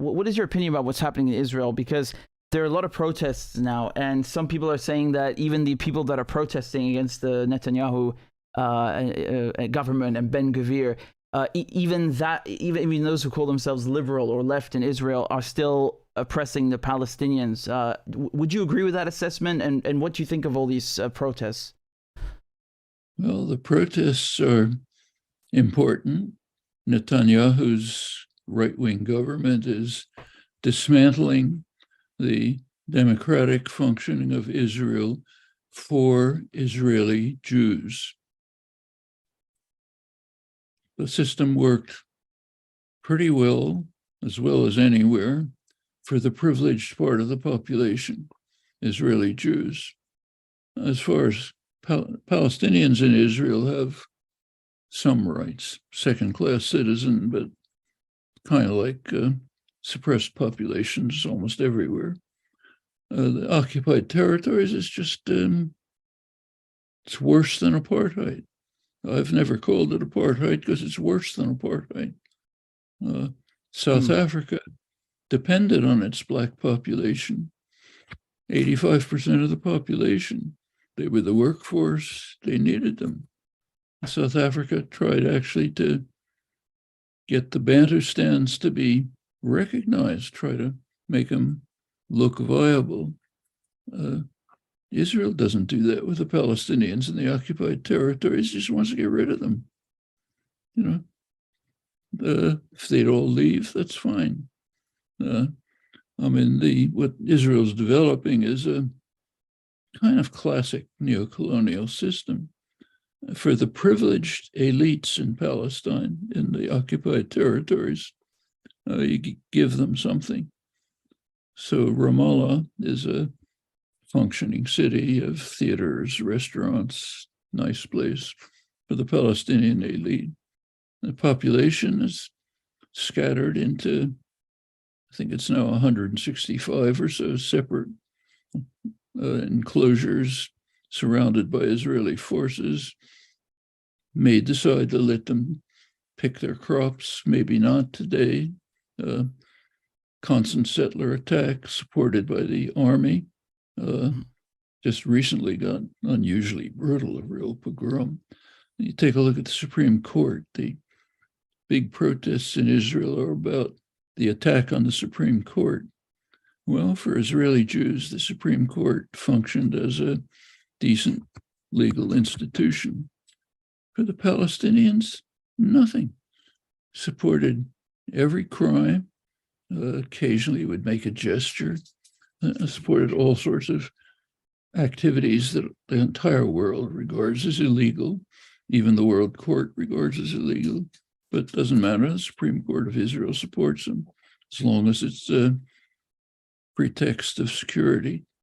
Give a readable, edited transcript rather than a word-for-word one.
what is your opinion about what's happening in Israel? Because there are a lot of protests now, and some people are saying that even the people that are protesting against the Netanyahu government and Ben Gvir, even those who call themselves liberal or left in Israel are still oppressing the Palestinians. Would you agree with that assessment? And what do you think of all these protests? Well, the protests are important. Netanyahu's right-wing government is dismantling the democratic functioning of Israel for Israeli Jews. The system worked pretty well as anywhere, for the privileged part of the population, Israeli Jews. As far as Palestinians in Israel have some rights, second-class citizen, but kind of like suppressed populations almost everywhere. The occupied territories is just, it's worse than apartheid. I've never called it apartheid because it's worse than apartheid. South Africa depended on its Black population, 85% of the population. They were the workforce, they needed them. South Africa tried actually to get the Bantustans to be recognized, try to make them look viable. Israel doesn't do that with the Palestinians in the occupied territories, just wants to get rid of them. You know, if they'd all leave, that's fine. What Israel's developing is a kind of classic neocolonial system. For the privileged elites in Palestine, in the occupied territories, you give them something. So Ramallah is a functioning city of theaters, restaurants, nice place for the Palestinian elite. The population is scattered into, I think it's now 165 or so separate enclosures surrounded by Israeli forces. May decide to let them pick their crops, maybe not today. Constant settler attack supported by the army. Just recently got unusually brutal, a real pogrom. You take a look at the Supreme Court. The big protests in Israel are about the attack on the Supreme Court. Well, for Israeli Jews, the Supreme Court functioned as a decent legal institution. For the Palestinians, nothing. Supported every crime, occasionally would make a gesture, supported all sorts of activities that the entire world regards as illegal, even the World Court regards as illegal, but it doesn't matter. The Supreme Court of Israel supports them as long as it's a pretext of security.